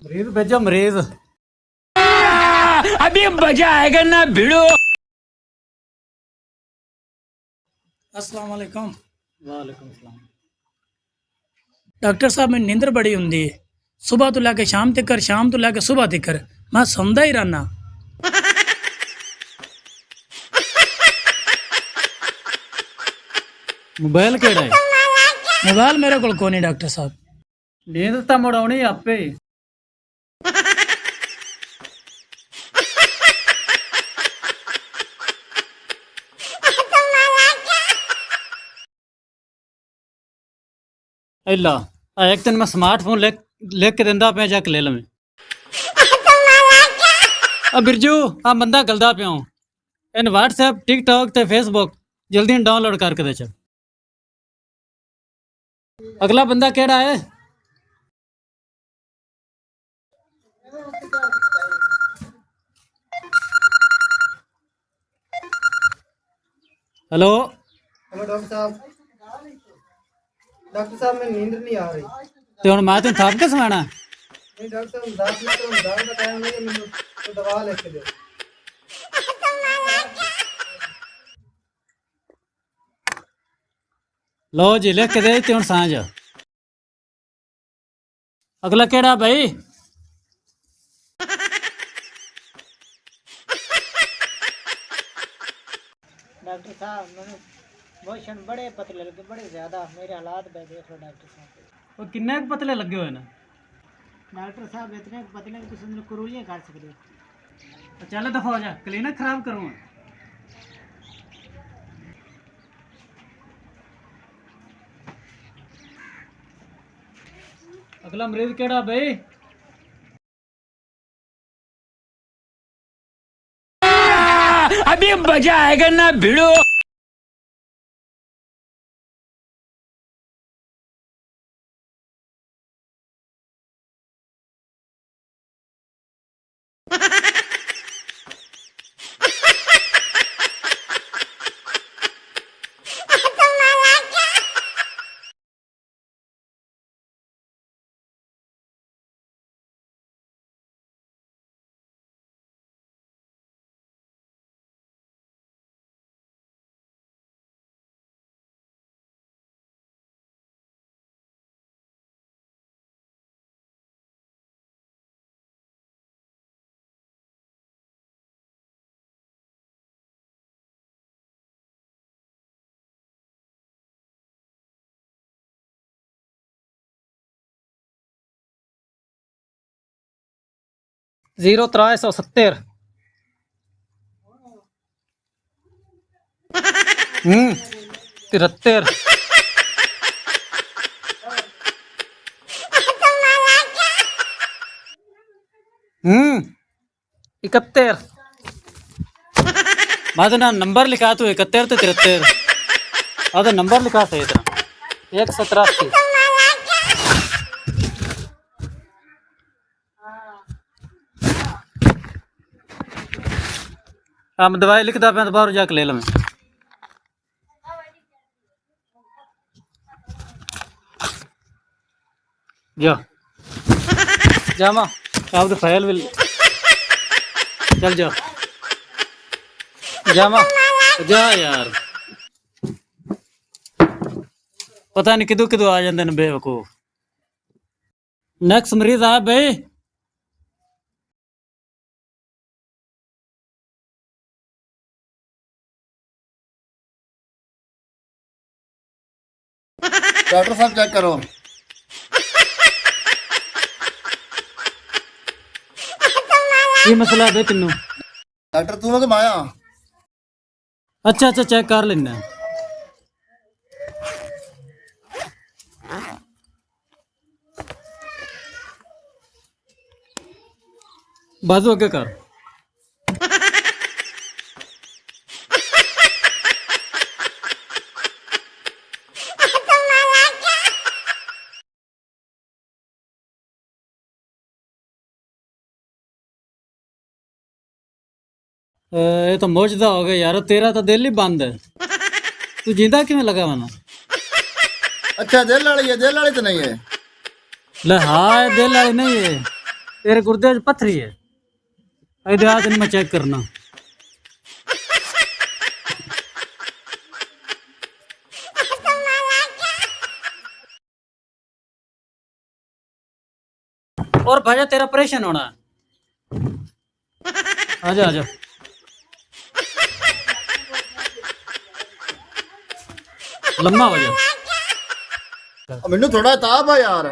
मरीज भेजो मरीज। अभी मजा आएगा ना भिड़ो। अस्सलाम वालेकुम। वालेकुम सलाम। डॉक्टर साहब मैं नींदर बड़ी होंगी सुबह तो लैके शाम तक शाम तो लैके सुबह तक मैं सौंदा ही रहना। मोबाइल केड़ा है? मोबाइल मेरे को कोनी डॉक्टर साहब। नींद तो मुड़ आनी आपे। इला एक दिन मैं स्मार्टफोन लिख के दिंदा पे जाके ले लवें। बिरजू आ बंदा गलदा पिया इन व्हाट्सएप टिकटॉक ते फेसबुक जल्दी डाउनलोड करके दे चल। अगला बंदा केड़ा है? हेलो हेलो डॉक्टर साहब। डॉक्टर साहब मैं नींद नहीं आ रही। ते हुण मैं तेन थाप के सवाना? नहीं डॉक्टर साहब दांत में तो दांत का टाइम नहीं है, मैंने तो दवा लिख के दो। लो जी लिख के दे ते हुण सांझ। अगला केड़ा भाई? डॉक्टर साहब मैंने मोशन बड़े पतले लगे, बड़े ज्यादा मेरे हालात में देख लो डॉक्टर साहब। वो किन्ने पतले लगे हुए ने? डॉक्टर साहब इतने पतले कि तुम करूलियां कर सकते हो। चल दफा हो जा, क्लिनिक खराब करूँ। अगला मरीज केड़ा भाई? अभी मजा आएगा ना भिड़ो। जीरो 370। हम्म 73। हम्म 71। बाद ना नंबर लिखा तू 71 तो 73। आधा नंबर लिखा सही तरह 187। हाँ मैं दवाई लिखता पे तो बाहर जाके ले लवें। जा जा माँ आप तो फाइल भी चल जा जा माँ जा यार। पता नहीं किदू किदू आ जाते हैं बेवकूफ। नेक्स्ट मरीज आ भाई। डॉक्टर साहब चेक करो। ये मसला है भाई तेनू? डॉक्टर तू तो माया। अच्छा अच्छा चेक कर लेना। बाजू आगे कर। ये तो मौजदा हो गया यार, तेरा तो दिल ही बंद है। तू जिंदा किवें लगा वना? अच्छा दिल वाली है, दिल वाली तो नहीं है। ले हाँ दिल वाली नहीं है। तेरे गुर्दे च पत्थरी है। इधर आ दिन में चेक करना। और भाजा तेरा ऑपरेशन होना है। आजा आजा। लम्मा हो जा। मैनू थोड़ा ताप है यार।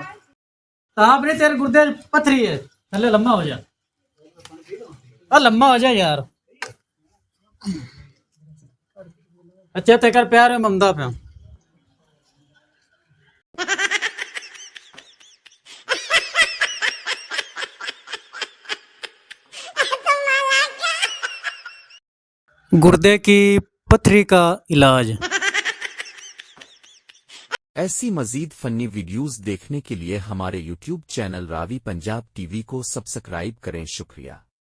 ताप नहीं, तेरे गुर्दे च पत्थरी है। थले लम्मा हो जा। लम्मा हो जा यार। अच्छा ते कर प्यार में ममदा पे। गुर्दे की पथरी का इलाज। ऐसी मजीद फनी वीडियोस देखने के लिए हमारे YouTube channel Ravi Punjab TV को सब्सक्राइब करें। शुक्रिया।